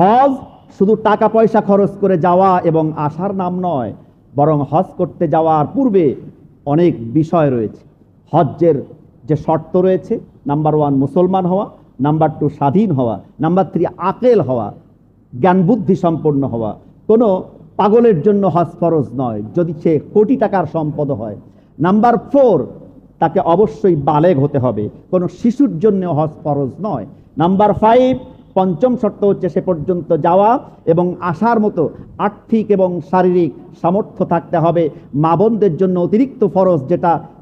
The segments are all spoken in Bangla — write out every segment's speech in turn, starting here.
হজ শুধু টাকা পয়সা খরচ করে যাওয়া এবং আসার নাম নয়, বরং হজ করতে যাওয়ার পূর্বে অনেক বিষয় রয়েছে। হজ্জের যে শর্ত রয়েছে, নাম্বার 1 মুসলমান হওয়া, নাম্বার 2 স্বাধীন হওয়া, নাম্বার 3 আকেল হওয়া, জ্ঞান বুদ্ধি সম্পন্ন হওয়া। কোনো পাগলের জন্য হজ ফরজ নয় যদি সে কোটি টাকার সম্পদ হয়। নাম্বার 4 তাকে অবশ্যই বালেগ হতে হবে, কোনো শিশুর জন্য হজ ফরজ নয়। নাম্বার 5 পঞ্চম শর্ত হচ্ছে সে পর্যন্ত যাওয়া এবং আসার মতো আর্থিক এবং শারীরিক সামর্থ্য থাকতে হবে। মা বোনদের জন্য অতিরিক্ত ফরজ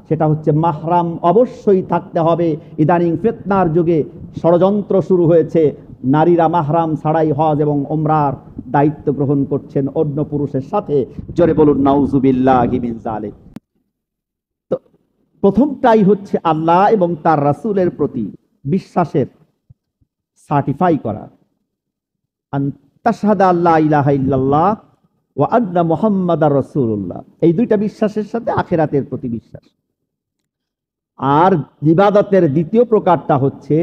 সেটা হচ্ছে মাহরাম অবশ্যই থাকতে হবে। ইদানিং ফিতনার যুগে ষড়যন্ত্র শুরু হয়েছে, নারীরা মাহরাম ছাড়াই হজ এবং উমরার দায়িত্ব গ্রহণ করছেন অন্য পুরুষের সাথে। জোরে বলুন নাউজুবিল্লাহি মিন যালিক। তো প্রথমটাই হচ্ছে আল্লাহ এবং তার রাসূলের প্রতি বিশ্বাসের সার্টিফাই করা, আন তাশহাদা আল্লা ইলাহা ইল্লাল্লাহ ওয়া আন্না মুহাম্মাদার রাসূলুল্লাহ। এই দুইটা বিশ্বাসের সাথে আখিরাতের প্রতি বিশ্বাস। আর ইবাদতের দ্বিতীয় প্রকারটা হচ্ছে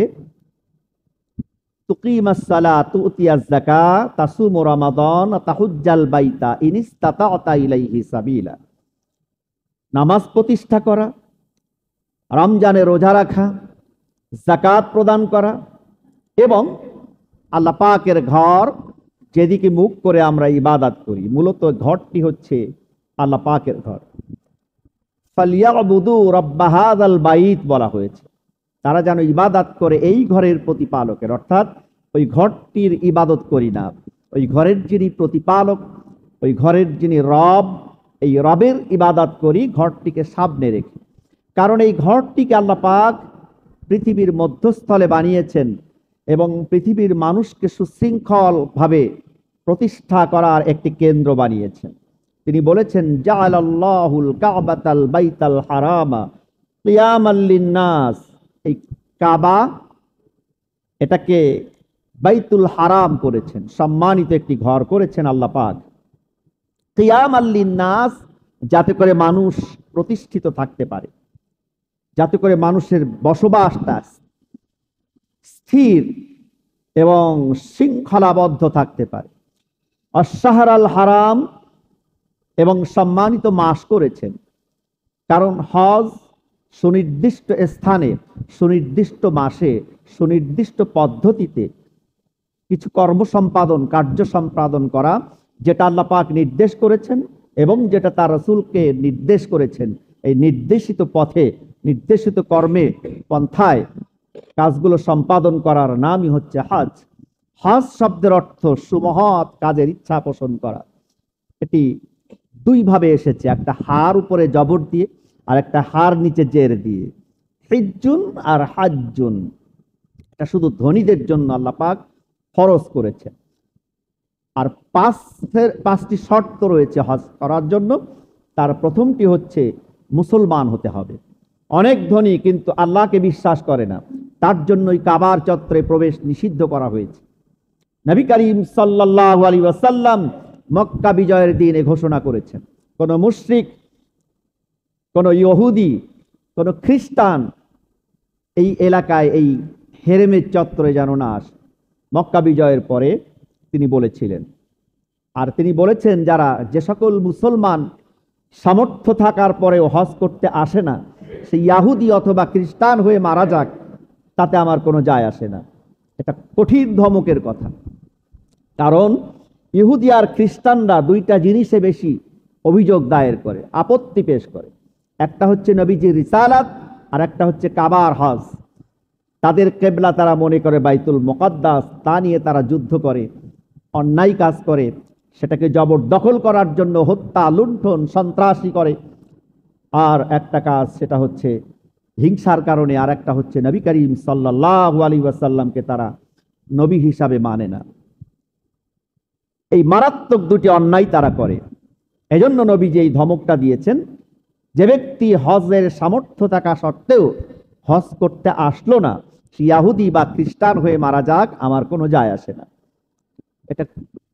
তুকিমাস সালাত, তুতিয়াজ যাকাত, তাসুমু রমাদান, তাহুজ্জাল বাইতা ইন ইসতাতা'তা ইলাইহি সাবিলা। নামাজ প্রতিষ্ঠা করা, রমজানে রোজা রাখা, যাকাত প্রদান করা এবং আল্লাহ পাকের ঘর যেদিকে মুখ করে আমরা ইবাদত করি, মূলত ঘরটি হচ্ছে আল্লাহ পাকের ঘর। ফালিয়াবুদু রাব্ব হাযাল বাইত বলা হয়েছে, তারা যেন ইবাদত করে এই ঘরের প্রতিপালকের। অর্থাৎ ওই ঘরটির ইবাদত করি না, ওই ঘরের যিনি প্রতিপালক, ওই ঘরের যিনি রব, এই রবের ইবাদত করি ঘরটিকে সামনে রেখে। কারণ এই ঘরটিকে আল্লাহ পাক পৃথিবীর মধ্যস্থলে বানিয়েছেন এবং পৃথিবীর মানুষকে সুশৃঙ্খলভাবে প্রতিষ্ঠা করার একটি কেন্দ্র বানিয়েছেন। তিনি বলেছেন, জাআলাল্লাহুল কাবাতাল বাইতাল হারামা কিয়ামাল লিন্নাস। এই কাবা, এটাকে বাইতুল হারাম করেছেন, সম্মানিত একটি ঘর করেছেন আল্লাহ পাক। কিয়ামাল লিন্নাস, যাতে করে মানুষ প্রতিষ্ঠিত থাকতে পারে, যাতে করে মানুষের বসবাসটা স্থির এবং শৃঙ্খলাবদ্ধ থাকতে পারে। আশ-শাহরাল হারাম, এবং সম্মানিত মাস করেছেন। কারণ হজ সুনির্দিষ্ট স্থানে, সুনির্দিষ্ট মাসে, সুনির্দিষ্ট পদ্ধতিতে কিছু কার্য সম্পাদন করা, যেটা আল্লাহ পাক নির্দেশ করেছেন এবং যেটা তার রাসূলকে নির্দেশ করেছেন। এই নির্দেশিত পথে, নির্দেশিত কর্মে, পন্থায় কাজগুলো সম্পাদন করার নামই হচ্ছে হজ। হজ শব্দের অর্থ সুমহৎ কাজের ইচ্ছা পোষণ করা। এটি দুই ভাবে এসেছে, একটা হার উপরে জবর দিয়ে আর একটা হার নিচে জের দিয়ে। হিজ্জুন আর হাজ্জুন, এটা শুধু ধনীদের জন্য আল্লাহ পাক ফরজ করেছেন। আর পাঁচটি শর্ত রয়েছে হজ করার জন্য। তার প্রথমটি হচ্ছে মুসলমান হতে হবে। অনেক ধনী কিন্তু আল্লাহকে বিশ্বাস করে না, তার জন্যই কাবার চত্বরে প্রবেশ নিষিদ্ধ করা হয়েছে। নবী করিম সাল্লাল্লাহু আলাইহি ওয়াসাল্লাম মক্কা বিজয়ের দিনে ঘোষণা করেছেন, কোন মুশরিক, কোন ইহুদি, কোন খ্রিস্টান এই এলাকায়, এই হেরেমের চত্বরে যেন না আসে। মক্কা বিজয়ের পরে তিনি বলেছিলেন। আর তিনি বলেছেন, যে সকল মুসলমান সামর্থ্য থাকার পরেও হজ করতে আসে না, সে ইহুদি অথবা খ্রিস্টান হয়ে মারা যাক, তাতে আমার কোনো যায় আসে না। এটা কঠিন ধমকের কথা। কারণ ইহুদি আর খ্রিস্টানরা দুইটা জিনিসে বেশি অভিযোগ দায়ের করে, আপত্তি পেশ করে। একটা হচ্ছে নবীজির রিসালাত, আর একটা হচ্ছে কাবার হজ। তাদের কেবলা তারা মনে করে বাইতুল মুকাদ্দাস, তা নিয়ে তারা যুদ্ধ করে, অন্যায় কাজ করে, সেটাকে জবরদখল করার জন্য হত্যা, লুণ্ঠন, সন্ত্রাসী করে। আর একটা কাজ, সেটা হচ্ছে হিংসার কারণে। আর একটা হচ্ছে নবী করিম সাল্লাল্লাহু আলাইহি ওয়াসাল্লামকে তারা নবী হিসাবে মানে না। এই মারাত্মক দুটি অন্যায় তারা করে। এজন্য নবীজি এই ধমকটা দিয়েছেন, যে ব্যক্তি হজের সামর্থ্য থাকা সত্ত্বেও হজ করতে আসলো না, সে ইহুদি বা খ্রিস্টান হয়ে মারা যাক, আমার কোনো যায় আসে না। এটা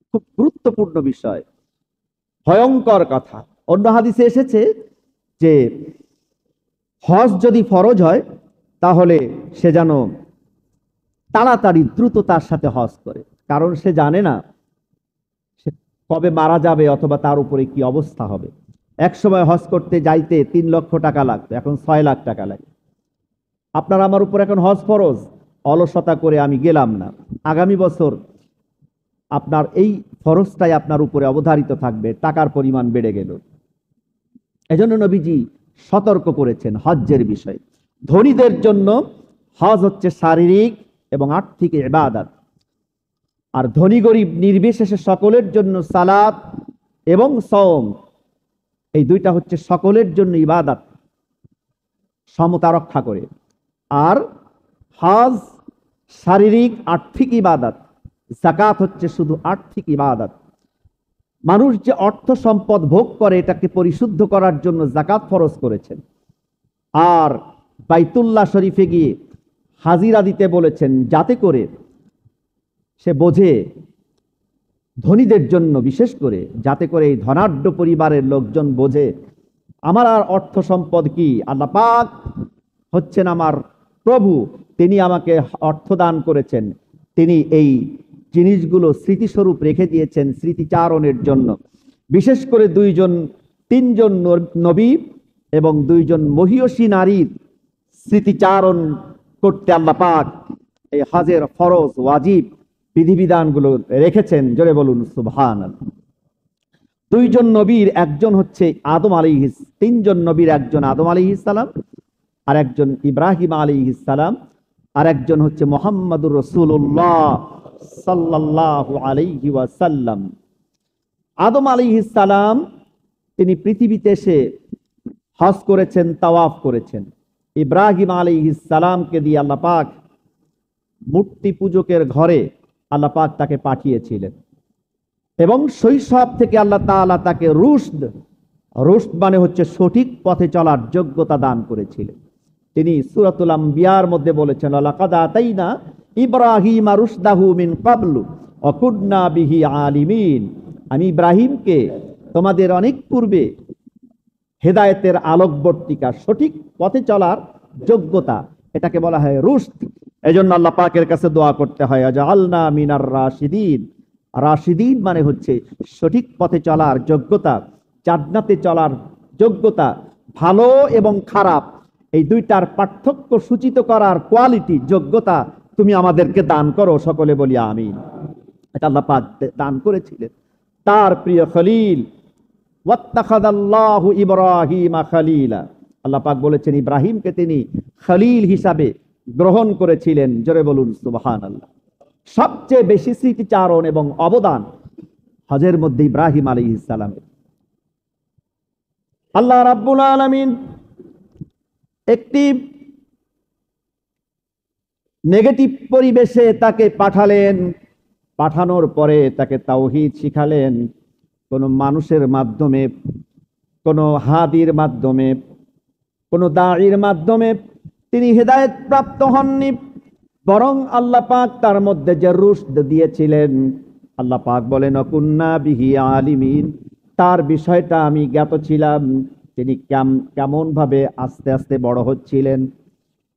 খুব গুরুত্বপূর্ণ বিষয়, ভয়ঙ্কর কথা। অন্য হাদিসে এসেছে যে হজ যদি ফরজ হয় তাহলে সে যেন তাড়াতাড়ি দ্রুততার সাথে হজ করে। কারণ সে জানে না সে কবে মারা যাবে অথবা তার উপরে কি অবস্থা হবে। এক সময় হজ করতে যাইতে 3 লক্ষ টাকা লাগতো, এখন 6 লাখ টাকা লাগে। আপনার আমার উপর এখন হজ ফরজ, অলসতা করে আমি গেলাম না, আগামী বছর আপনার এই ফরজটাই আপনার উপরে অবধারিত থাকবে, টাকার পরিমাণ বেড়ে গেল। এজন্য নবীজি সতর্ক করেছেন হজ্জের বিষয়ে। ধনীদের জন্য হজ হচ্ছে শারীরিক এবং আর্থিক ইবাদত, আর ধনী গরিব নির্বিশেষে সকলের জন্য সালাত এবং সওম, এই দুইটা হচ্ছে সকলের জন্য ইবাদত, সমতা রক্ষা করে। আর হজ শারীরিক আর্থিক ইবাদত, যাকাত হচ্ছে শুধু আর্থিক ইবাদত। মানুষ যে অর্থ সম্পদ ভোগ করে এটাকে পরিশুদ্ধ করার জন্য যাকাত ফরজ করেছেন। আর বাইতুল্লাহ শরীফে গিয়ে হাজিরা দিতে বলেছেন, যাতে করে সে বোঝে, ধনীদের জন্য বিশেষ করে, যাতে করে এই ধনাঢ্য পরিবারের লোকজন বোঝে আমার আর অর্থ সম্পদ কি, আল্লাহ পাক হচ্ছেন আমার প্রভু, তিনি আমাকে অর্থ দান করেছেন, তিনি এই জিনিসগুলো স্মৃতিস্বরূপ রেখে দিয়েছেন স্মৃতিচারণের জন্য। বিশেষ করে 3জন নবী এবং 2জন মহিয়সী নারীর স্মৃতিচারণ করতে আল্লাহ পাক এই হজের ফরজ ওয়াজিব বিধিবিধানগুলো রেখেছেন। জোরে বলুন সুবহানাল্লাহ। 2জন নবীর একজন হচ্ছে আদম আলাইহিস, 3জন নবীর একজন আদম আলাইহিস সালাম, আর একজন ইব্রাহিম আলাইহিস সালাম, আর একজন হচ্ছে মুহাম্মাদুর রাসূলুল্লাহ সাল্লাল্লাহু আলাইহি ওয়াসাল্লাম। আদম আলাইহিস সালাম তিনি পৃথিবীতে এসে হজ করেছেন, তাওয়াফ করেছেন। ইব্রাহিম আলাইহিস সালামকে দিয়ে আল্লাহ পাক মূর্তি পূজকের ঘরে আল্লাহ পাক তাকে পাঠিয়েছিলেন, এবং শৈশব থেকে আল্লাহ তাআলা তাকে রুশদ মানে হচ্ছে সঠিক পথে চলার যোগ্যতা দান করেছিলেন। তিনি সূরাতুল আম্বিয়ার মধ্যে বলেছেন, লাকাদ আতাইনা ইব্রাহিমা রুশদাহু মিন ক্বাবলু ওয়া কুননা বিহি আলিমিন। আমি ইব্রাহিমকে তোমাদের অনেক পূর্বে হেদায়েতের আলোকবর্তিকা, সঠিক পথে চলার যোগ্যতা, এটাকে বলা হয় রুশদ। এজন্য আল্লাহ পাকের কাছে দোয়া করতে হয়, আজআলনা মিনার রাশিদিন। রাশিদিন মানে হচ্ছে সঠিক পথে চলার যোগ্যতা, জান্নাতে চলার যোগ্যতা। ভালো এবং খারাপ এই দুইটার পার্থক্য সূচিত করার কোয়ালিটি, যোগ্যতা তুমি আমাদেরকে দান করো, সকলে বলি আমিন। এটা আল্লাহ পাক দান করেছিলেন তার প্রিয় খলিল। ওয়াত্তাখাযাল্লাহু ইব্রাহিমা খলিলা, আল্লাহ পাক বলেছেন ইব্রাহিমকে তিনি খলিল হিসাবে গ্রহণ করেছিলেন। জোরে বলুন সুবহানাল্লাহ। সবচেয়ে বেশি স্মৃতিচারণ এবং অবদান হজের মধ্যে ইব্রাহিম আলাইহিস সালামের। আল্লাহ রাব্বুল আলামিন একটি নেগেটিভ পরিবেশে তাকে পাঠালেন, পাঠানোর পরে তাকে তাওহীদ শিখালেন। কোনো মানুষের মাধ্যমে, কোনো হাদির মাধ্যমে, কোনো দাঈর মাধ্যমে তিনি হেদায়েত প্রাপ্ত হননি, বরং আল্লাহ পাক তার মধ্যে যে রুশদ দিয়েছিলেন, আল্লাহ পাক বলেন কুন্না বিহি আলিমিন, তার বিষয়টা আমি জ্ঞাত ছিলাম। তিনি কেমন ভাবে আস্তে আস্তে বড় হচ্ছিলেন।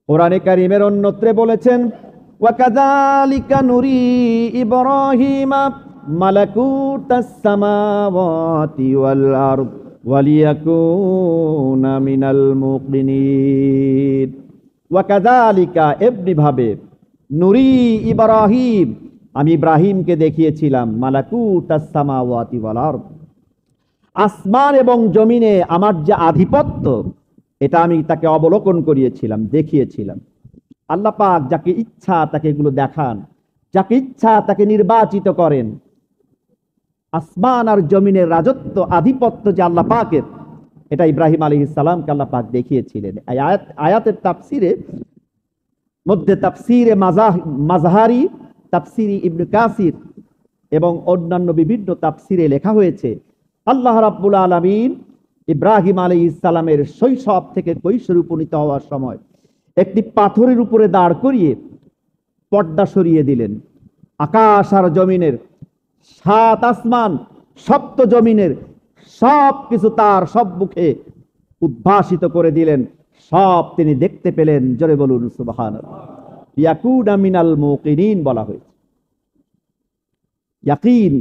কোরআনে কারীমের অন্যত্রে বলেছেন, ওয়াকাযালিকা নুরি ইব্রাহিমা মালাকুতাস সামাওয়াতি ওয়াল আরদ ওয়ালিয়াকুনা মিনাল মুকিনিন। ওয়াকাযালিকা, এমনি ভাবে, নুরি ইব্রাহিম, আমি ইব্রাহিমকে দেখিয়েছিলাম, মালাকুতাস সামাওয়াতি ওয়াল আরদ, আসমান এবং জমিনে আমার যে আধিপত্য, এটা আমি তাকে অবলোকন করিয়েছিলাম, দেখিয়েছিলাম। আল্লাহ পাক যাকে ইচ্ছা তাকে এগুলো দেখান, যাকে ইচ্ছা তাকে নির্বাচিত করেন। আসমান আর জমিনের রাজত্ব, আধিপত্য যে আল্লাহ পাকের, এটা ইব্রাহিম আলাইহিস সালামকে আল্লাহ পাক দেখিয়েছিলেন। আয়াতের তাফসিরে মধ্যে তাফসিরে মাজহারি, তাফসিরি ইবনে কাসির এবং অন্যান্য বিভিন্ন তাফসিরে লেখা হয়েছে, আল্লাহ রাব্বুল আলামিন ইব্রাহিম আলাইহিস সালামের শৈশব থেকে কৈশোরে উপনীত হওয়ার সময় একটি পাথরের উপরে দাঁড় করিয়ে পর্দা সরিয়ে দিলেন। আকাশ আর জমিনের, 7 আসমান, সপ্ত জমিনের সব কিছু তার সম্মুখে উদ্ভাসিত করে দিলেন, সব তিনি দেখতে পেলেন। জোরে বলুন সুবহানাল্লাহ। ইয়াকুনা মিনাল মুকিনিন বলা হয়েছে। ইয়াকিন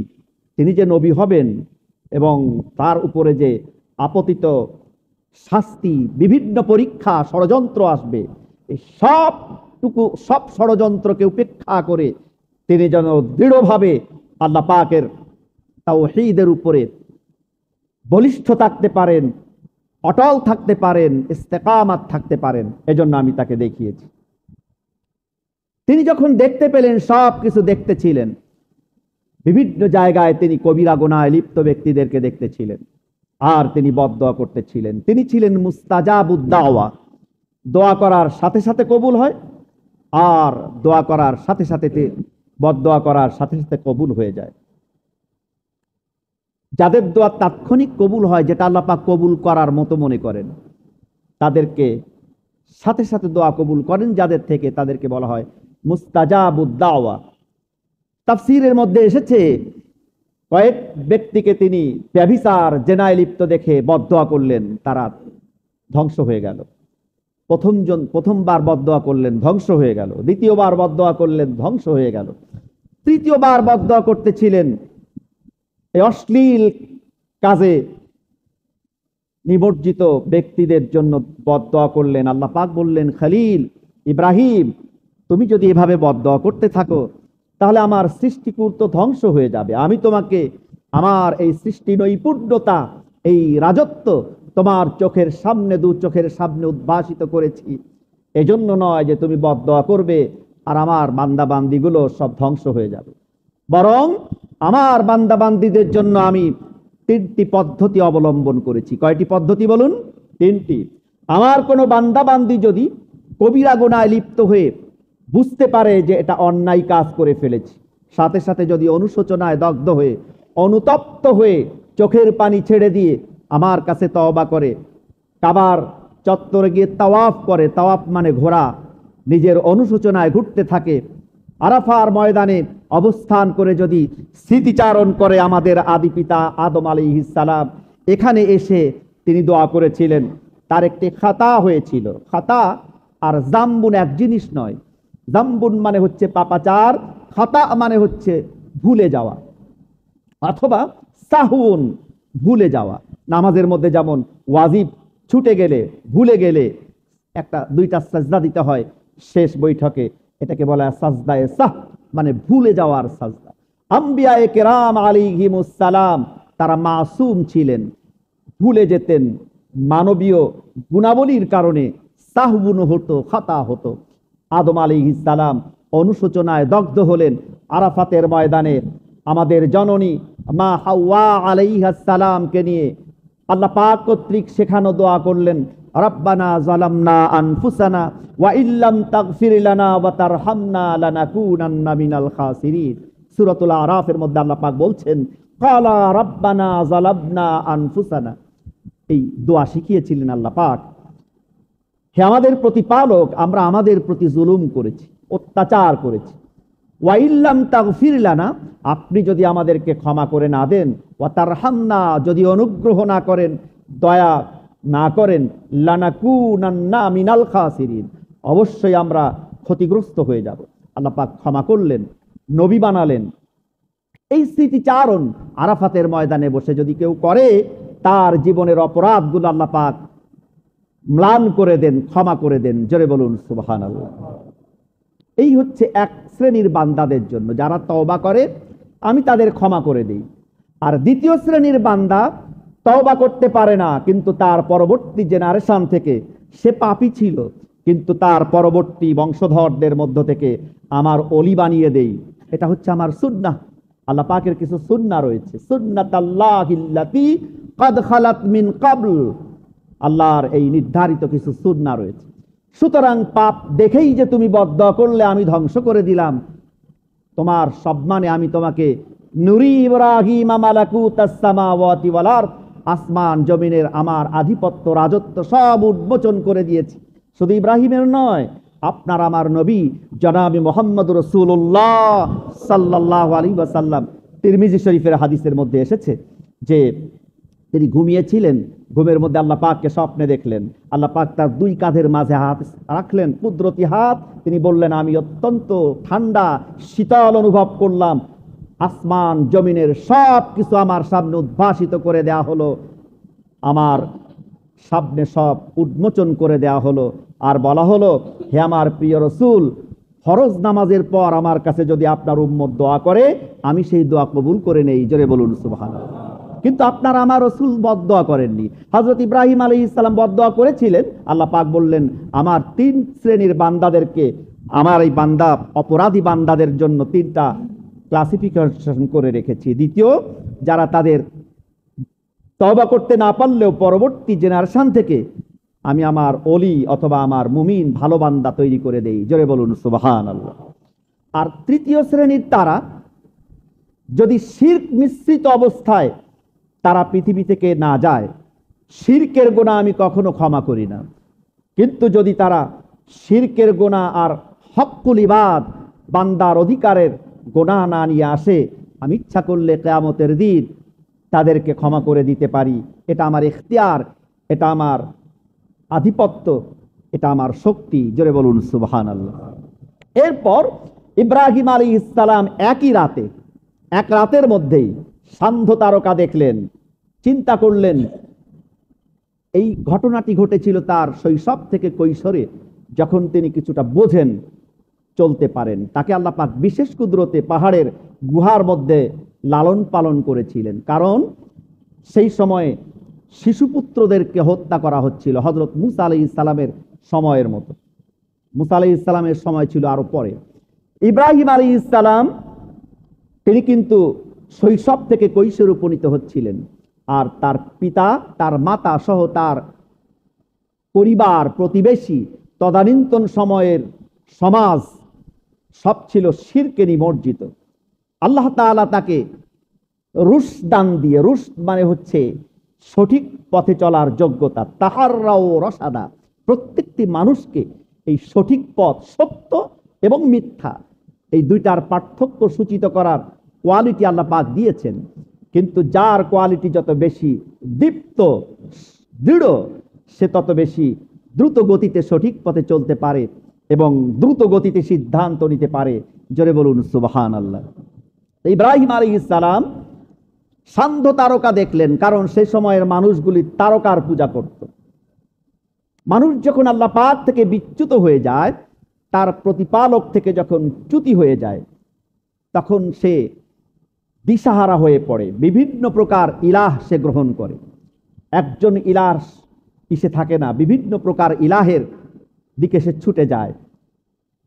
তিনি যে নবী হবেন এবং তার উপরে যে আপতিত শাস্তি, বিভিন্ন পরীক্ষা, ষড়যন্ত্র আসবে, এই সব ষড়যন্ত্রকে উপেক্ষা করে তিনি যেন দৃঢ়ভাবে আল্লাহ পাকের তাওহীদের উপরে বলিষ্ঠ থাকতে পারেন, অটল থাকতে পারেন, ইস্তেকামাত থাকতে পারেন, এজন্য আমি তাকে দেখিয়েছি। তিনি যখন দেখতে পেলেন, সব কিছু দেখতেছিলেন, বিভিন্ন জায়গায় তিনি কবিরা গুনাহে লিপ্ত ব্যক্তিদেরকে দেখতেছিলেন, আর তিনি বদদোয়া করতেছিলেন। তিনি ছিলেন মুস্তাজাবুদ দাওয়া, দোয়া করার সাথে সাথে কবুল হয়, আর দোয়া করার সাথে সাথে বদদোয়া করার সাথে সাথে কবুল হয়ে যায়। যাদের দোয়া তাৎক্ষণিক কবুল হয়, যেটা আল্লাহ পাক কবুল করার মতো মনে করেন, তাদেরকে সাথে সাথে দোয়া কবুল করেন যাদের থেকে, তাদেরকে বলা হয় মুস্তাজাবুদ দাওয়া। তাফসীরের মধ্যে এসেছে, কয়েক ব্যক্তিকে তিনি ব্যভিচার জেনায় লিপ্ত দেখে বদদোয়া করলেন, তারা ধ্বংস হয়ে গেল। প্রথমবার বদদোয়া করলেন, ধ্বংস হয়ে গেল। দ্বিতীয়বার বদদোয়া করলেন, ধ্বংস হয়ে গেল। তৃতীয়বার বদদোয়া করতেছিলেন, এই অশ্লীল কাজে নিমজ্জিত ব্যক্তিদের জন্য বদদোয়া করলেন। আল্লাহ পাক বললেন, খলিল ইব্রাহিম, তুমি যদি এভাবে বদদোয়া করতে থাকো, তাহলে আমার সৃষ্টিকুল তো ধ্বংস হয়ে যাবে। আমি তোমাকে আমার এই সৃষ্টি নৈপুণ্যতা, এই রাজত্ব তোমার চোখের সামনে, দু চোখের সামনে উদ্ভাসিত করেছি। এজন্য নয় যে তুমি বদদোয়া করবে আর আমার বান্দাবান্দিগুলো সব ধ্বংস হয়ে যাবে, বরং আমার বান্দাবান্দিদের জন্য আমি 3টি পদ্ধতি অবলম্বন করেছি। কয়টি পদ্ধতি বলুন? 3টি। আমার কোনো বান্দাবান্দি যদি কবিরা গুনাহে লিপ্ত হয়ে বুঝতে পারে যে এটা অন্যায় কাজ করে ফেলেছি, সাথে সাথে যদি অনুশোচনায় দগ্ধ হয়ে, অনুতপ্ত হয়ে চোখের পানি ছেড়ে দিয়ে আমার কাছে তওবা করে, কাবার চত্বরে গিয়ে তাওয়াফ করে, তাওয়াফ মানে ঘোরা, নিজের অনুশোচনায় ঘুরতে থাকে, আরাফার ময়দানে অবস্থান করে যদি স্মৃতিচারণ করে আমাদের আদি পিতা আদম আলাইহিস সালাম এখানে এসে তিনি দোয়া করেছিলেন, তার একটি খাতা হয়েছিল। খাতা আর জাম্বুন এক জিনিস নয়। জাম্বুন মানে হচ্ছে পাপাচার, খাতা মানে হচ্ছে ভুলে যাওয়া, অথবা সাহুন ভুলে যাওয়া। নামাজের মধ্যে যেমন ওয়াজিব ছুটে গেলে, ভুলে গেলে 1-2টা সাজদা দিতে হয় শেষ বৈঠকে, এটাকে বলা হয় সাজদায়ে সাহ, মানে ভুলে যাওয়ার সাজদা। আম্বিয়ায়ে কেরাম আলাইহিমুস সালাম তারা মাসুম ছিলেন, ভুলে যেতেন, মানবীয় গুণাবলীর কারণে সাহবুন হতো, খাতা হতো। আদম আলাইহিস সালাম অনুশোচনায় দগ্ধ হলেন আরাফাতের ময়দানে। আমাদের জননী মা হাওয়া আলাইহিস সালামকে নিয়ে আল্লাহ পাক কর্তৃক শেখানো দোয়া করলেন, রব্বানা যালামনা আনফুসানা ওয়া ইল্লাম তাগফির লানা ওয়া তারহামনা লানাকুনান্না মিনাল খাসিরিন। সূরাতুল আরাফের মধ্যে আল্লাহ পাক বলছেন, ক্বালা রব্বানা যালামনা আনফুসানা। এই দোয়া শিখিয়েছিলেন আল্লাহ পাক, হে আমাদের প্রতিপালক, আমরা আমাদের প্রতি জুলুম করেছি, অত্যাচার করেছি। ওয়া ইল্লাম তাগফির লানা, আপনি যদি আমাদেরকে ক্ষমা করে না দেন, ওয়া তারহামনা, যদি অনুগ্রহ না করেন, দয়া না করেন, লানাকুনান্না মিনাল খাসিরিন, অবশ্যই আমরা ক্ষতিগ্রস্ত হয়ে যাব। আল্লাহ পাক ক্ষমা করলেন, নবী বানালেন। এই স্মৃতিচারণ আরাফাতের ময়দানে বসে যদি কেউ করে, তার জীবনের অপরাধগুলো আল্লাহ পাক ম্লান করে দেন, ক্ষমা করে দেন। জোরে বলুন সুবহানাল্লাহ। এই হচ্ছে এক শ্রেণীর বান্দাদের জন্য, যারা তওবা করে আমি তাদের ক্ষমা করে দিই। আর দ্বিতীয় শ্রেণীর বান্দা তওবা করতে পারে না, কিন্তু তার পরবর্তী জেনারেশন থেকে সে পাপী ছিল, কিন্তু তার পরবর্তী বংশধরদের মধ্য থেকে আমার অলি বানিয়ে দেই, এটা হচ্ছে আমার সুন্নাহ। আল্লাহ পাকের কিছু সুন্নাহ রয়েছে, সুন্নাতাল্লাহিল্লাতী ক্বাদ খালাত মিন ক্বাবল, আল্লাহর এই নির্ধারিত কিছু সুন্নাহ রয়েছে। সুতরাং পাপ দেখেই যে তুমি বদদোয়া করলে আমি ধ্বংস করে দিলাম, তোমার সম্মানে আমি তোমাকে নুরি ইব্রাহিম মালাকুতাস সামাওয়াতি ওয়াল আরদ, আসমান জমিনের আমার আধিপত্য রাজত্ব সব উন্মোচন করে দিয়েছি। শুধু ইব্রাহিমের নয়, আপনার আমার নবী জনাবে মুহাম্মদুর রাসূলুল্লাহ সাল্লাল্লাহু আলাইহি ওয়াসাল্লাম, তিরমিজি শরীফের হাদিসের মধ্যে এসেছে যে তিনি ঘুমিয়েছিলেন, ঘুমের মধ্যে আল্লাহ পাককে স্বপ্নে দেখলেন। আল্লাহ পাক তার 2 কাঁধের মাঝে হাত রাখলেন, কুদরতি হাত। তিনি বললেন, আমি অত্যন্ত ঠান্ডা শীতল অনুভব করলাম, আসমান জমিনের সব কিছু আমার সামনে উদ্ভাসিত করে দেয়া হলো, আমার সামনে সব উন্মোচন করে দেয়া হলো। আর বলা হলো, হে আমার প্রিয় রসুল, ফরজ নামাজের পর আমার কাছে যদি আপনার উম্মত দোয়া করে, আমি সেই দোয়া কবুল করে নেই। জোরে বলুন সুবহানাল্লাহ। কিন্তু আপনারা আমার রসুল বদদোয়া করেননি। হযরত ইব্রাহিম আলাইহিস সালাম বদদোয়া করেছিলেন। আল্লাহ পাক বললেন, আমার 3 শ্রেণীর বান্দাদেরকে, আমার এই বান্দা অপরাধী বান্দাদের জন্য 3টা ক্লাসিফিকেশন করে রেখেছি। দ্বিতীয়, যারা তাদের তওবা করতে না পারলেও পরবর্তী জেনারেশন থেকে আমি আমার ওলি অথবা আমার মুমিন ভালো বান্দা তৈরি করে দেই। জোরে বলুন সুবহানাল্লাহ। আর তৃতীয় শ্রেণীর তারা, যদি শিরক মিশ্রিত অবস্থায় তারা পৃথিবী থেকে না যায়, শিরকের গুনাহ আমি কখনো ক্ষমা করি না। কিন্তু যদি তারা শিরকের গুনাহ আর হক্কুল ইবাদ, বান্দার অধিকারের গুনাহ না নিয়ে আসে, আমি ইচ্ছা করলে কিয়ামতের দিন তাদেরকে ক্ষমা করে দিতে পারি। এটা আমার ইখতিয়ার, এটা আমার আধিপত্য, এটা আমার শক্তি। জোরে বলুন সুবহানাল্লাহ। এরপর ইব্রাহিম আলাইহিস সালাম এক রাতের মধ্যেই সান্ধ্য তারকা দেখলেন। চিন্তা করলেন, এই ঘটনাটি ঘটেছিল তার শৈশব থেকে কৈশোরে, যখন তিনি কিছুটা বোঝেন, চলতে পারেন। তাকে আল্লাহ পাক বিশেষ কুদরতে পাহাড়ের গুহার মধ্যে লালন পালন করেছিলেন। কারণ সেই সময়ে শিশুপুত্রদেরকে হত্যা করা হচ্ছিল, হযরত মুসা আলাইহিস সালামের সময়ের মতো। মুসা আলাইহিস সালামের সময় ছিল আরো পরে। ইব্রাহিম আলাইহিস সালাম তিনি কিন্তু শৈশব থেকে কৈশোরে উপনীত হচ্ছিলেন। আর তার পিতা, তার মাতা সহ তার পরিবার, প্রতিবেশী, তদানীন্তন সময়ের সমাজ সব ছিল শিরকে নিমজ্জিত। আল্লাহ তাআলা তাকে রুশদ দান দিয়ে, রুশদ মানে হচ্ছে সঠিক পথে চলার যোগ্যতা, তাহাররাও রসাদা, প্রত্যেকটি মানুষকে এই সঠিক পথ, সত্য এবং মিথ্যা, এই দুইটার পার্থক্য সূচিত করার কোয়ালিটি আল্লাহ পাক দিয়েছেন। কিন্তু যার কোয়ালিটি যত বেশি দীপ্ত, দৃঢ়, সে তত বেশি দ্রুত গতিতে সঠিক পথে চলতে পারে এবং দ্রুত গতিতে সিদ্ধান্ত নিতে পারে। জোরে বলুন সুবহানাল্লাহ। ইব্রাহিম আলাইহিস সালাম সান্ধ্য তারকা দেখলেন, কারণ সেই সময়ের মানুষগুলি তারকার পূজা করত। মানুষ যখন আল্লাহ পাক থেকে বিচ্যুত হয়ে যায়, তার প্রতিপালক থেকে যখন চ্যুতি হয়ে যায়, তখন সে দিশাহারা হয়ে পড়ে। বিভিন্ন প্রকার ইলাহ সে গ্রহণ করে। একজন ইলাহ কিসে থাকে না, বিভিন্ন প্রকার ইলাহের দিকে সে ছুটে যায়।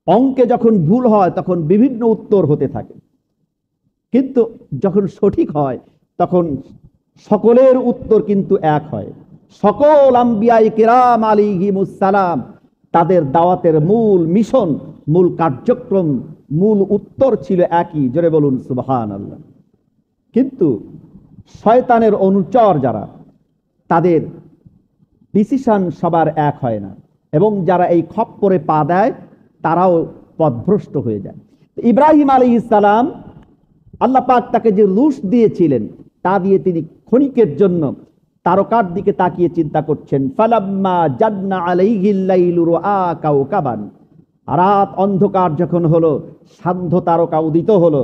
অঙ্কে যখন ভুল হয় তখন বিভিন্ন উত্তর হতে থাকে, কিন্তু যখন সঠিক হয় তখন সকলের উত্তর কিন্তু এক হয়। সকল আম্বিয়ায়ে কিরাম আলাইহিমুস সালাম তাদের দাওয়াতের মূল মিশন, মূল কার্যক্রম, মূল উত্তর ছিল একই। জোরে বলুন সুবহানাল্লাহ। কিন্তু শয়তানের অনুচর যারা, তাদের ডিসিশন সবার এক হয় না, এবং যারা এই খপ্পরে পা দেয় তারাও পথভ্রষ্ট হয়ে যায়। ইব্রাহিম আলাইহিস সালাম, আল্লাহ পাক তাকে যে রুশদ দিয়েছিলেন তা দিয়ে তিনি ক্ষণিকের জন্য তারকার দিকে তাকিয়ে চিন্তা করছেন। ফালাম্মা জান্না আলাইহিল লাইলু রাআ কাওকাবান, রাত অন্ধকার যখন হলো, সান্ধ্য তারকা উদিত হলো।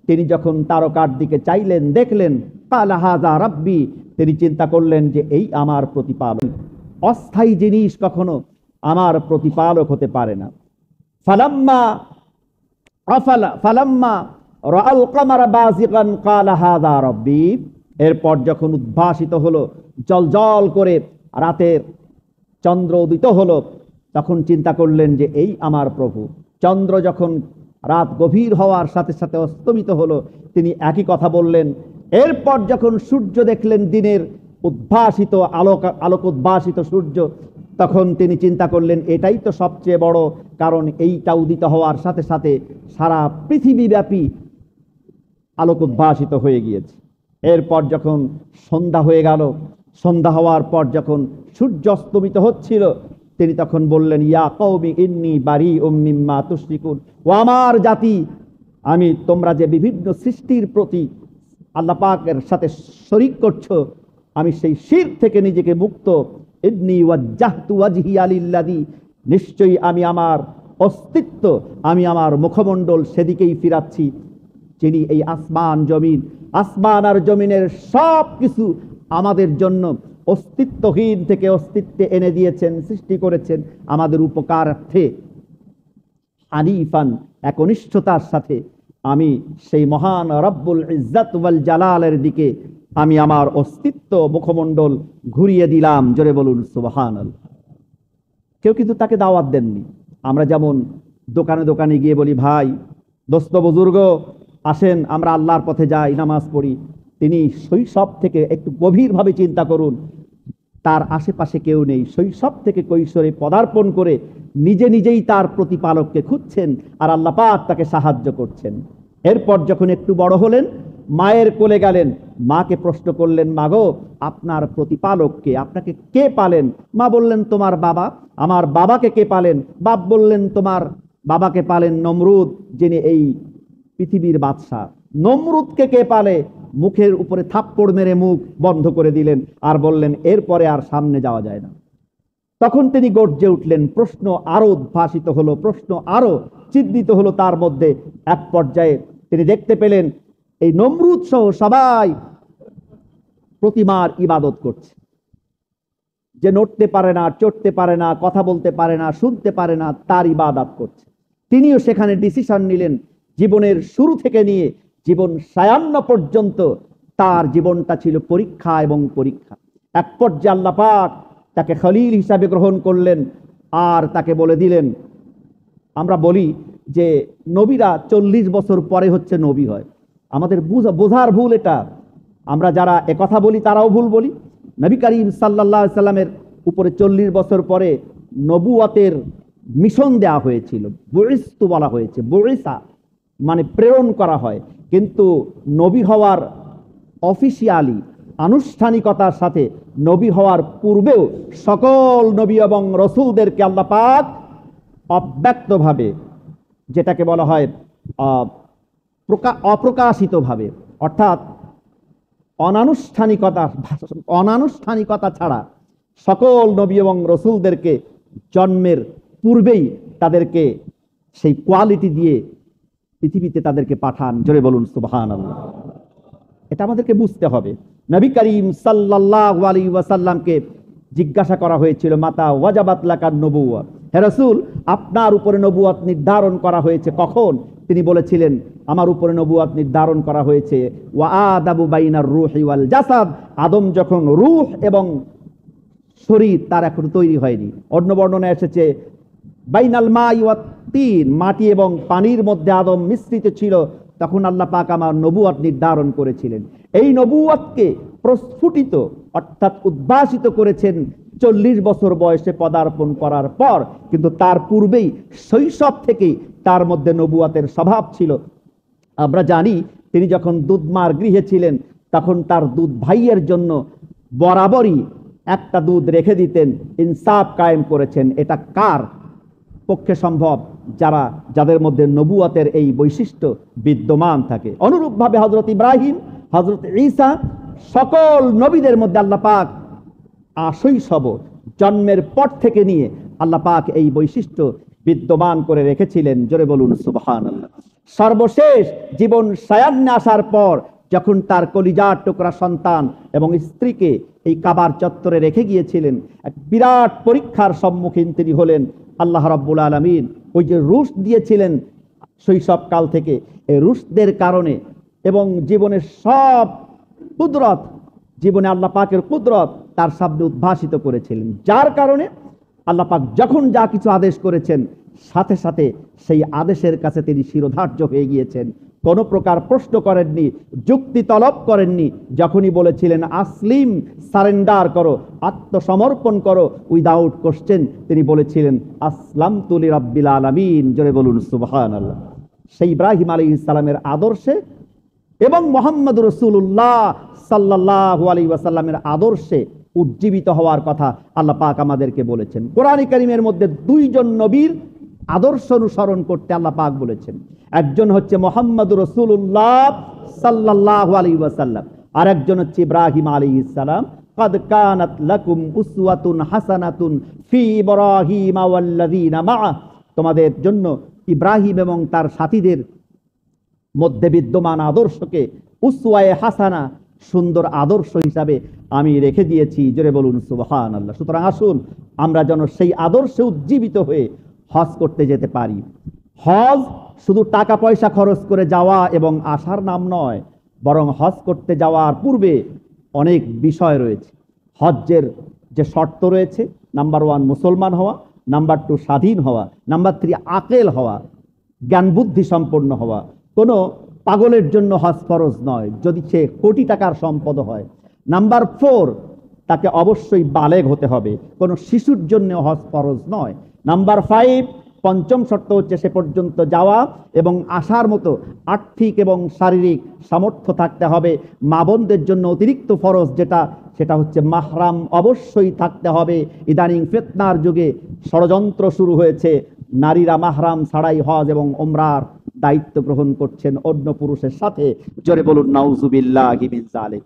তিনি যখন তারকার দিকে চাইলেন, দেখলেন, কালা হাযা রাব্বি, তিনি চিন্তা করলেন যে এই আমার প্রতিপালক। অস্থায়ী জিনিস কখনো আমার প্রতিপালক হতে পারে না। ফালাম্মা রাআল কামারা বাযিগান কালা হাযা রাব্বি, এরপর যখন উদ্ভাসিত হলো, জলজল করে রাতের চন্দ্র উদিত হলো, তখন চিন্তা করলেন যে এই আমার প্রভু। চন্দ্র যখন রাত গভীর হওয়ার সাথে সাথে অস্তমিত হলো, তিনি একই কথা বললেন। এরপর যখন সূর্য দেখলেন, দিনের উদ্ভাসিত আলোক উদ্ভাসিত সূর্য, তখন তিনি চিন্তা করলেন এটাই তো সবচেয়ে বড়, কারণ এইটা উদিত হওয়ার সাথে সাথে সারা পৃথিবীব্যাপী আলোক উদ্ভাসিত হয়ে গিয়েছে। এরপর যখন সন্ধ্যা হয়ে গেল, সন্ধ্যা হওয়ার পর যখন সূর্য অস্তমিত হচ্ছিল, তিনি তখন বললেন, ইয়া কওমি ইন্নী বারিউম মিম্মা তুশরিকুন, ও আমার জাতি, আমি তোমরা যে বিভিন্ন সৃষ্টির প্রতি আল্লাহ পাকের সাথে শরীক করছো, আমি সেই শিরক থেকে নিজেকে মুক্ত। ইন্নী ওয়াজ্জাহতু ওয়াজহিয়া লিল্লাযী, নিশ্চয়ই আমি আমার অস্তিত্ব, আমি আমার মুখমণ্ডল সেদিকেই ফিরাচ্ছি যিনি এই আসমান আর জমিনের সব কিছু আমাদের জন্য অস্তিত্বহীন থেকে অস্তিত্বে এনে দিয়েছেন, সৃষ্টি করেছেন আমাদের উপকারার্থে। হানিফান, একনিষ্ঠতার সাথে আমি সেই মহান রব্বুল ইজ্জত ওয়াল জালালের দিকে আমি আমার অস্তিত্ব মুখমণ্ডল ঘুরিয়ে দিলাম। জোরে বলুন সুবহানাল্লাহ। কেউ কিন্তু তাকে দাওয়াত দেননি। আমরা যেমন দোকানে দোকানে গিয়ে বলি, ভাই, দোস্ত, বুজুর্গ, আসেন আমরা আল্লাহর পথে যাই, নামাজ পড়ি। তিনি শৈশব থেকে একটু গভীরভাবে চিন্তা করুন, তার আশেপাশে কেউ নেই। শৈশব থেকে কৈশোরে পদার্পণ করে নিজে নিজেই তার প্রতিপালককে খুঁজছেন, আর আল্লাহ পাক তাকে সাহায্য করছেন। এরপর যখন একটু বড় হলেন, মায়ের কোলে গেলেন, মাকে প্রশ্ন করলেন, মাগো, আপনার প্রতিপালককে, আপনাকে কে পালেন? মা বললেন, তোমার বাবা। আমার বাবাকে কে পালেন? বাপ বললেন, তোমার বাবাকে পালেন নমরুদ, যিনি এই পৃথিবীর বাদশাহ। নমরুদকে কে পালে? মুখের উপরে থাপ্পড় মেরে মুখ বন্ধ করে দিলেন আর বললেন, এরপরে আর সামনে যাওয়া যায় না। তখন তিনি গর্জে উঠলেন, প্রশ্ন আরো উদ্ভাসিত হলো, প্রশ্ন আরো চিন্তিত হলো তার মধ্যে। এক পর্যায়ে তিনি দেখতে পেলেন এই নমরুদ সহ সবাই প্রতিমার ইবাদত করছে। যে নড়তে পারে না, চড়তে পারে না, কথা বলতে পারে না, শুনতে পারে না, তার ইবাদত করছে। তিনিও সেখানে ডিসিশন নিলেন, জীবনের শুরু থেকে নিয়ে জীবন সায়ান্ন পর্যন্ত তার জীবনটা ছিল পরীক্ষা এবং পরীক্ষা। এক পর্যায়ে আল্লাহ পাক তাকে খলিল হিসাবে গ্রহণ করলেন আর তাকে বলে দিলেন, আমরা বলি যে নবীরা 40 বছর পরে হচ্ছে নবী হয়। আমাদের বোঝার ভুল এটা। আমরা যারা একথা বলি তারাও ভুল বলি। নবী করিম সাল্লাল্লাহু আলাইহি সাল্লামের উপরে 40 বছর পরে নবুয়তের মিশন দেওয়া হয়েছিল, বুইস্তু বলা হয়েছে। বুইসা মানে প্রেরণ করা হয়, কিন্তু নবী হওয়ার অফিসিয়ালি আনুষ্ঠানিকতার সাথে নবী হওয়ার পূর্বেও সকল নবী এবং রসুলদেরকে আল্লাহ পাক অব্যক্তভাবে, যেটাকে বলা হয় অপ্রকাশিতভাবে, অর্থাৎ অনানুষ্ঠানিকতা ছাড়া সকল নবী এবং রসুলদেরকে জন্মের পূর্বেই তাদেরকে সেই কোয়ালিটি দিয়ে পৃথিবীতে তাদেরকে পাঠান। জোরে বলুন সুবহানাল্লাহ। এটা আমাদেরকে বুঝতে হবে। নবী করিম সাল্লাল্লাহু আলাইহি ওয়াসাল্লামকে জিজ্ঞাসা করা হয়েছিল, মাতা ওয়াজাবাত লাকান নবুওয়াত, হে রাসূল, আপনার উপরে নবুয়ত নির্ধারণ করা হয়েছে কখন? তিনি বলেছিলেন, আমার উপরে নবুয়ত নির্ধারণ করা হয়েছে ওয়া আদাবু বাইনার রূহি ওয়াল জাসাদ, আদম যখন রূহ এবং শরীর তার এখন তৈরি হয়নি। অন্য বর্ণনায় এসেছে বাইনাল মাই ওয়াত তিন, মাটি এবং পানির মধ্যে আদম মিশ্রিত ছিল, তখন আল্লাহ পাক আমার নবুয়ত নির্ধারণ করেছিলেন। এই নবুয়তকে প্রস্ফুটিত অর্থাৎ উদ্ভাসিত করেছেন 40 বছর বয়সে পদার্পণ করার পর, কিন্তু তার পূর্বেই শৈশব থেকেই তার মধ্যে নবুয়তের স্বভাব ছিল। আমরা জানি তিনি যখন দুধমার গৃহে ছিলেন তখন তার দুধ ভাইয়ের জন্য বরাবরই একটা দুধ রেখে দিতেন, ইনসাফ কায়েম করেছেন। এটা কার পক্ষে সম্ভব? যাদের মধ্যে নবুয়তের এই বৈশিষ্ট্য বিদ্যমান থাকে। অনুরূপভাবে হযরত ইব্রাহিম, হযরত ঈসা, সকল নবীদের মধ্যে আল্লাহ পাক শৈশব জন্মের পর থেকে নিয়ে আল্লাহ পাক এই বৈশিষ্ট্য বিদ্যমান করে রেখেছিলেন। জোরে বলুন সুবহানাল্লাহ। সর্বশেষ জীবন সায়ান্নে আসার পর যখন তার কলিজার টুকরা সন্তান এবং স্ত্রীকে এই কাবার চত্বরে রেখে গিয়েছিলেন, এক বিরাট পরীক্ষার সম্মুখীন তিনি হলেন। আল্লাহ রাব্বুল আলামিন ওই যে রুশ দিয়েছিলেন শৈশবকাল থেকে, এই রুশদের কারণে এবং জীবনের সব কুদরত, জীবনে আল্লাহ পাকের কুদরত তার সামনে উদ্ভাসিত করেছিলেন, যার কারণে আল্লাহ পাক যখন যা কিছু আদেশ করেছেন সাথে সাথে সেই আদেশের কাছে তিনি শিরোধার্য হয়ে গিয়েছেন। কোনো প্রকার প্রশ্ন করেননি, যুক্তি তলব করেননি। যখনই বলেছিলেন আসলিম, সারেন্ডার করো, আত্মসমর্পণ করো, উইদাউট কোশ্চেন তিনি বলেছিলেন আসলামতু লিরাব্বিল আলামিন। জোরে বলুন সুবহানাল্লাহ। সেই ইব্রাহিম আলাইহিস সালামের আদর্শে এবং মুহাম্মদ রাসূলুল্লাহ সাল্লাল্লাহু আলাইহি ওয়াসাল্লামের আদর্শে উজ্জীবিত হওয়ার কথা আল্লাহ পাক আমাদেরকে বলেছেন। কোরআন কারীমের মধ্যে 2 জন নবীর আদর্শ অনুসরণ করতে আল্লাহ পাক বলেছেন। একজন হচ্ছে মুহাম্মদ রাসূলুল্লাহ সাল্লাল্লাহু আলাইহি ওয়াসাল্লাম, আর একজন হচ্ছে ইব্রাহিম আলাইহিস সালাম। قد كانت لكم أسوة حسنة في إبراهيم والذين معه, তোমাদের জন্য ইব্রাহিম এবং তার সাথীদের মধ্যে বিদ্যমান আদর্শকে উসওয়ায়ে হাসানা, সুন্দর আদর্শ হিসাবে আমি রেখে দিয়েছি। জোরে বলুন সুবহানাল্লাহ। সুতরাং আসুন আমরা যেন সেই আদর্শে উজ্জীবিত হয়ে হজ করতে যেতে পারি। হজ শুধু টাকা পয়সা খরচ করে যাওয়া এবং আসার নাম নয়, বরং হজ করতে যাওয়ার পূর্বে অনেক বিষয় রয়েছে। হজ্জের যে শর্ত রয়েছে, নাম্বার 1 মুসলমান হওয়া, নাম্বার 2 স্বাধীন হওয়া, নাম্বার 3 আকেল হওয়া, জ্ঞান বুদ্ধি সম্পন্ন হওয়া। কোনো পাগলের জন্য হজ ফরজ নয় যদি সে কোটি টাকার সম্পদ হয়। নাম্বার 4 তাকে অবশ্যই বালেগ হতে হবে, কোনো শিশুর জন্য হজ ফরজ নয়। নাম্বার 5 পঞ্চম শর্ত হচ্ছে সে পর্যন্ত যাওয়া এবং আসার মতো আর্থিক এবং শারীরিক সামর্থ্য থাকতে হবে। মা বোনদের জন্য অতিরিক্ত ফরজ সেটা হচ্ছে মাহরাম অবশ্যই থাকতে হবে। ইদানিং ফিতনার যুগে ষড়যন্ত্র শুরু হয়েছে, নারীরা মাহরাম ছাড়াই হজ এবং উমরার দায়িত্ব গ্রহণ করছেন অন্য পুরুষের সাথে। জোরে বলুন নাউজুবিল্লাহি মিন যালিক।